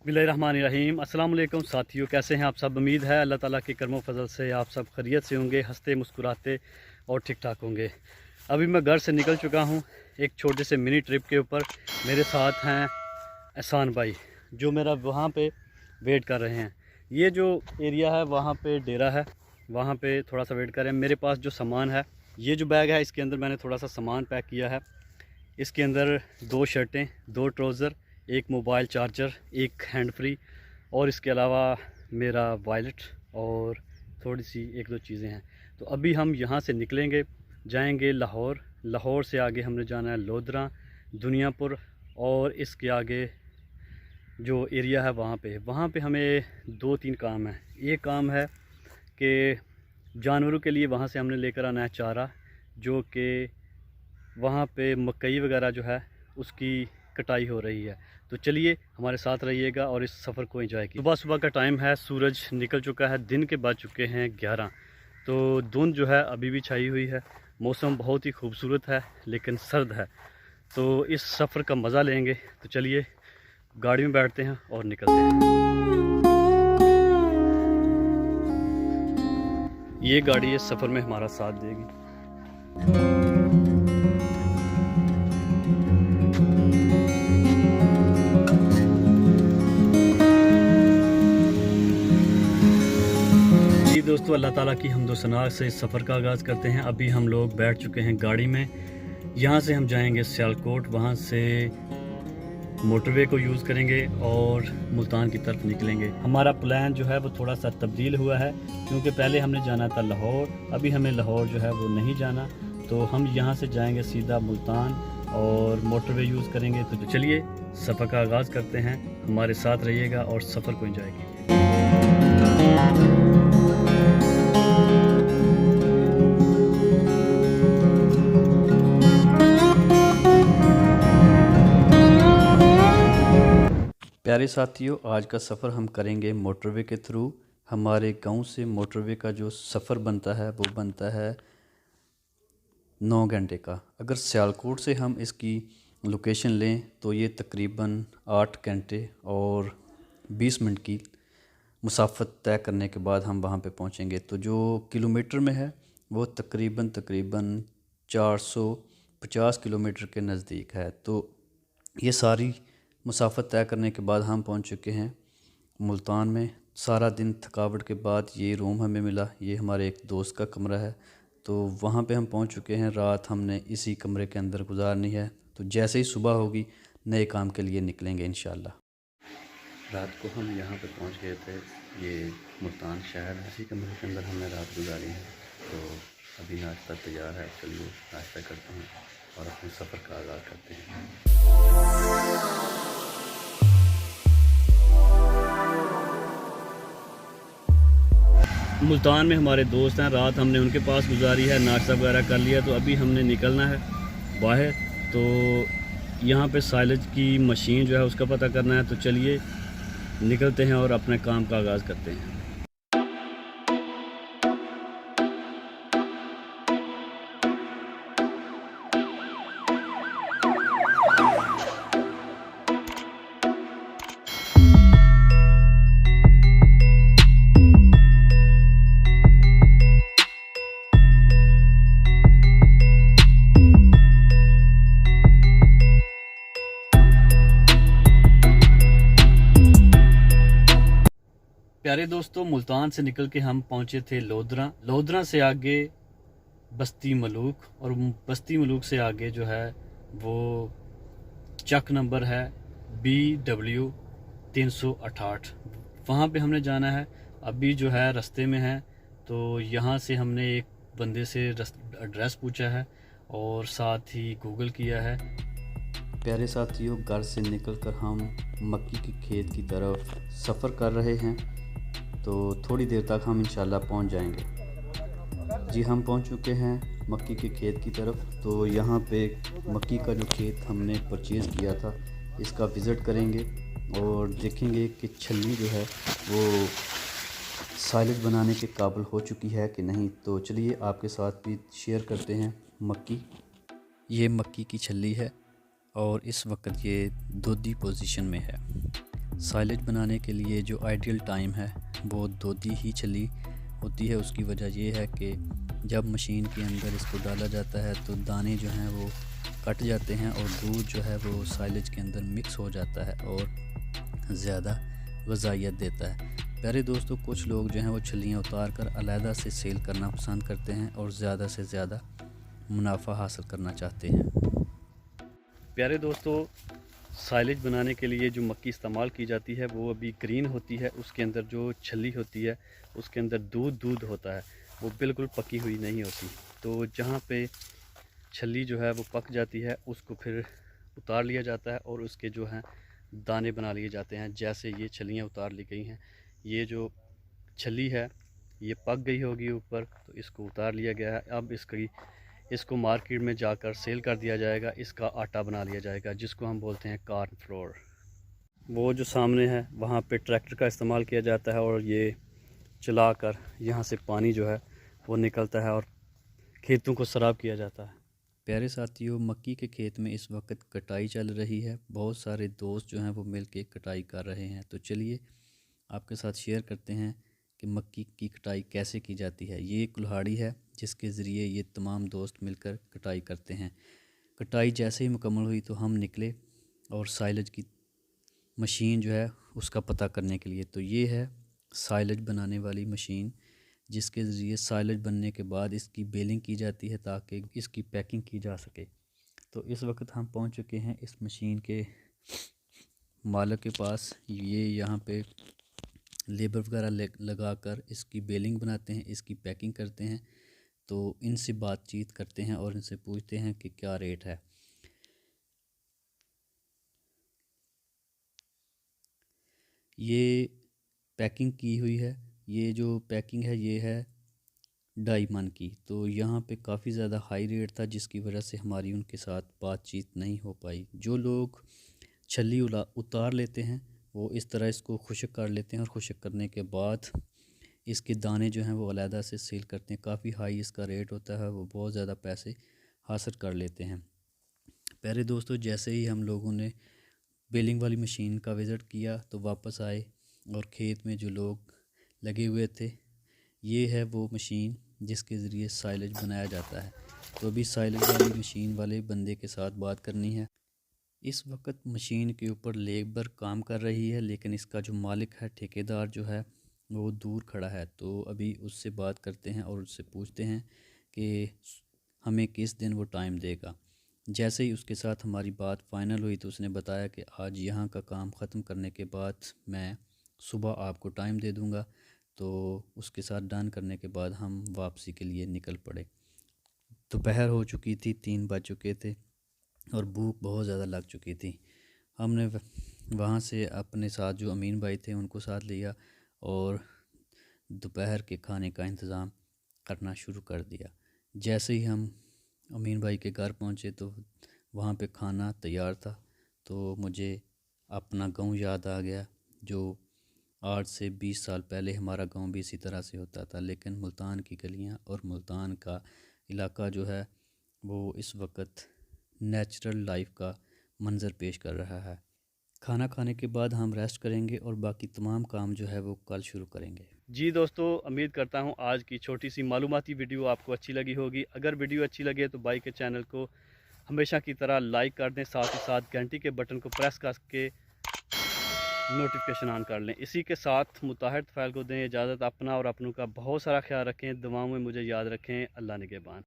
बिस्मिल्लाहिर्रहमानिर्रहीम। अस्सलाम वालेकुम साथियों, कैसे हैं आप सब। उम्मीद है अल्लाह ताला के करमो फजल से आप सब खैरियत से होंगे, हंसते मुस्कुराते और ठीक ठाक होंगे। अभी मैं घर से निकल चुका हूं एक छोटे से मिनी ट्रिप के ऊपर। मेरे साथ हैं एहसान भाई जो मेरा वहां पे वेट कर रहे हैं। ये जो एरिया है वहां पे डेरा है, वहां पे थोड़ा सा वेट कर रहे हैं। मेरे पास जो सामान है, ये जो बैग है इसके अंदर मैंने थोड़ा सा सामान पैक किया है। इसके अंदर 2 शर्टें, 2 ट्राउज़र, एक मोबाइल चार्जर, एक हैंड फ्री और इसके अलावा मेरा वॉलेट और थोड़ी सी 1-2 चीज़ें हैं। तो अभी हम यहाँ से निकलेंगे, जाएंगे लाहौर। लाहौर से आगे हमने जाना है लोधरा, दुनियापुर और इसके आगे जो एरिया है वहाँ पे हमें 2-3 काम है। एक काम है कि जानवरों के लिए वहाँ से हमने लेकर आना है चारा, जो कि वहाँ पे मकई वगैरह जो है उसकी कटाई हो रही है। तो चलिए हमारे साथ रहिएगा और इस सफ़र को एंजॉय कीजिए। सुबह सुबह का टाइम है, सूरज निकल चुका है, दिन के बज चुके हैं 11। तो धुंध जो है अभी भी छाई हुई है। मौसम बहुत ही खूबसूरत है लेकिन सर्द है। तो इस सफ़र का मज़ा लेंगे। तो चलिए गाड़ी में बैठते हैं और निकलते हैं। ये गाड़ी इस सफ़र में हमारा साथ देगी। दोस्तों, अल्लाह ताला की हम्दो सना से इस सफ़र का आगाज़ करते हैं। अभी हम लोग बैठ चुके हैं गाड़ी में। यहाँ से हम जाएंगे सियालकोट, वहाँ से मोटरवे को यूज़ करेंगे और मुल्तान की तरफ निकलेंगे। हमारा प्लान जो है वो थोड़ा सा तब्दील हुआ है, क्योंकि पहले हमने जाना था लाहौर, अभी हमें लाहौर जो है वो नहीं जाना। तो हम यहाँ से जाएंगे सीधा मुल्तान और मोटरवे यूज़ करेंगे। तो चलिए सफ़र का आगाज़ करते हैं, हमारे साथ रहिएगा और सफ़र को एंजॉय कीजिए। प्यारे साथियों, आज का सफ़र हम करेंगे मोटरवे के थ्रू। हमारे गांव से मोटरवे का जो सफ़र बनता है वो बनता है 9 घंटे का। अगर सियालकोट से हम इसकी लोकेशन लें तो ये तकरीबन 8 घंटे और 20 मिनट की मुसाफत तय करने के बाद हम वहाँ पे पहुँचेंगे। तो जो किलोमीटर में है वो तकरीबन 450 किलोमीटर के नज़दीक है। तो ये सारी मुसाफत तय करने के बाद हम पहुंच चुके हैं मुल्तान में। सारा दिन थकावट के बाद ये रूम हमें मिला। ये हमारे एक दोस्त का कमरा है, तो वहाँ पे हम पहुंच चुके हैं। रात हमने इसी कमरे के अंदर गुजारनी है। तो जैसे ही सुबह होगी नए काम के लिए निकलेंगे इंशाल्लाह। रात को हम यहाँ पे पहुँच गए थे। ये मुल्तान शहर, इसी कमरे के अंदर हमने रात गुजारी है। तो अभी नाश्ता तैयार है, चलिए नाश्ता करते हैं और अपने सफ़र का आगाज़ करते हैं। मुल्तान में हमारे दोस्त हैं, रात हमने उनके पास गुजारी है, नाश्ता वगैरह कर लिया। तो अभी हमने निकलना है बाहर। तो यहाँ पे साइलेज की मशीन जो है उसका पता करना है। तो चलिए निकलते हैं और अपने काम का आगाज़ करते हैं। प्यारे दोस्तों, मुल्तान से निकल के हम पहुंचे थे लोधरा। लोधरा से आगे बस्ती मलूक और बस्ती मलूक से आगे जो है वो चक नंबर है BW 368। वहाँ पे हमने जाना है। अभी जो है रास्ते में है। तो यहाँ से हमने एक बंदे से एड्रेस पूछा है और साथ ही गूगल किया है। प्यारे साथियों, घर से निकलकर हम मक्की के खेत की तरफ सफ़र कर रहे हैं। तो थोड़ी देर तक हम इंशाल्लाह पहुंच जाएंगे। जी, हम पहुंच चुके हैं मक्की के खेत की तरफ। तो यहाँ पे मक्की का जो खेत हमने परचेज़ किया था इसका विज़िट करेंगे और देखेंगे कि छल्ली जो है वो साइलेज बनाने के काबिल हो चुकी है कि नहीं। तो चलिए आपके साथ भी शेयर करते हैं मक्की। ये मक्की की छल्ली है और इस वक्त ये दूधी पोजीशन में है। साइलेज बनाने के लिए जो आइडियल टाइम है वो दोधी ही छली होती है। उसकी वजह ये है कि जब मशीन के अंदर इसको डाला जाता है तो दाने जो हैं वो कट जाते हैं और दूध जो है वो साइलेज के अंदर मिक्स हो जाता है और ज़्यादा ग़िज़ाइयत देता है। प्यारे दोस्तों, कुछ लोग जो हैं वो छलियाँ उतार कर अलहदा से सेल करना पसंद करते हैं और ज़्यादा से ज़्यादा मुनाफा हासिल करना चाहते हैं। प्यारे दोस्तों, साइलेज बनाने के लिए जो मक्की इस्तेमाल की जाती है वो अभी ग्रीन होती है। उसके अंदर जो छली होती है उसके अंदर दूध होता है, वो बिल्कुल पकी हुई नहीं होती। तो जहाँ पे छली जो है वो पक जाती है उसको फिर उतार लिया जाता है और उसके जो हैं दाने बना लिए जाते हैं। जैसे ये छलियाँ उतार ली गई हैं, ये जो छली है ये पक गई होगी ऊपर, तो इसको उतार लिया गया है। अब इसको मार्केट में जाकर सेल कर दिया जाएगा। इसका आटा बना लिया जाएगा जिसको हम बोलते हैं कॉर्न फ्लोर। वो जो सामने है वहाँ पे ट्रैक्टर का इस्तेमाल किया जाता है और ये चलाकर यहाँ से पानी जो है वो निकलता है और खेतों को सराब किया जाता है। प्यारे साथियों, मक्की के खेत में इस वक्त कटाई चल रही है। बहुत सारे दोस्त जो हैं वो मिल के कटाई कर रहे हैं। तो चलिए आपके साथ शेयर करते हैं कि मक्की की कटाई कैसे की जाती है। ये कुल्हाड़ी है जिसके ज़रिए ये तमाम दोस्त मिलकर कटाई करते हैं। कटाई जैसे ही मुकम्मल हुई तो हम निकले और साइलेज की मशीन जो है उसका पता करने के लिए। तो ये है साइलेज बनाने वाली मशीन जिसके ज़रिए साइलेज बनने के बाद इसकी बेलिंग की जाती है ताकि इसकी पैकिंग की जा सके। तो इस वक्त हम पहुंच चुके हैं इस मशीन के मालिक के पास। ये यहाँ पे लेबर वगैरह लगा कर इसकी बेलिंग बनाते हैं, इसकी पैकिंग करते हैं। तो इनसे बातचीत करते हैं और इनसे पूछते हैं कि क्या रेट है। ये पैकिंग की हुई है, ये जो पैकिंग है ये है 2.5 मन की। तो यहाँ पे काफ़ी ज़्यादा हाई रेट था जिसकी वजह से हमारी उनके साथ बातचीत नहीं हो पाई। जो लोग छली उतार लेते हैं वो इस तरह इसको खुश्क कर लेते हैं और खुश्क करने के बाद इसके दाने जो हैं वो अलहदा से सेल करते हैं। काफ़ी हाई इसका रेट होता है, वो बहुत ज़्यादा पैसे हासिल कर लेते हैं। प्यारे दोस्तों, जैसे ही हम लोगों ने बेलिंग वाली मशीन का विज़िट किया तो वापस आए और खेत में जो लोग लगे हुए थे, ये है वो मशीन जिसके ज़रिए साइलेज बनाया जाता है। तो अभी साइलेज वाली मशीन वाले बंदे के साथ बात करनी है। इस वक्त मशीन के ऊपर लेबर काम कर रही है, लेकिन इसका जो मालिक है, ठेकेदार जो है, वो दूर खड़ा है। तो अभी उससे बात करते हैं और उससे पूछते हैं कि हमें किस दिन वो टाइम देगा। जैसे ही उसके साथ हमारी बात फ़ाइनल हुई तो उसने बताया कि आज यहाँ का काम ख़त्म करने के बाद मैं सुबह आपको टाइम दे दूँगा। तो उसके साथ डन करने के बाद हम वापसी के लिए निकल पड़े। दोपहर हो चुकी थी, 3 बज चुके थे और भूख बहुत ज़्यादा लग चुकी थी। हमने वहाँ से अपने साथ जो अमीन भाई थे उनको साथ लिया और दोपहर के खाने का इंतज़ाम करना शुरू कर दिया। जैसे ही हम अमीन भाई के घर पहुँचे तो वहाँ पे खाना तैयार था। तो मुझे अपना गांव याद आ गया, जो आज से 20 साल पहले हमारा गांव भी इसी तरह से होता था। लेकिन मुल्तान की गलियाँ और मुल्तान का इलाका जो है वो इस वक्त नेचुरल लाइफ का मंज़र पेश कर रहा है। खाना खाने के बाद हम रेस्ट करेंगे और बाकी तमाम काम जो है वो कल शुरू करेंगे। जी दोस्तों, उम्मीद करता हूँ आज की छोटी सी मालूमाती वीडियो आपको अच्छी लगी होगी। अगर वीडियो अच्छी लगे तो भाई के चैनल को हमेशा की तरह लाइक कर दें, साथ ही साथ घंटी के बटन को प्रेस करके नोटिफिकेशन ऑन कर लें। इसी के साथ मुताहिद फ़ैल को दें इजाज़त। अपना और अपनों का बहुत सारा ख्याल रखें, दुआओं में मुझे याद रखें। अल्लाह निगहबान।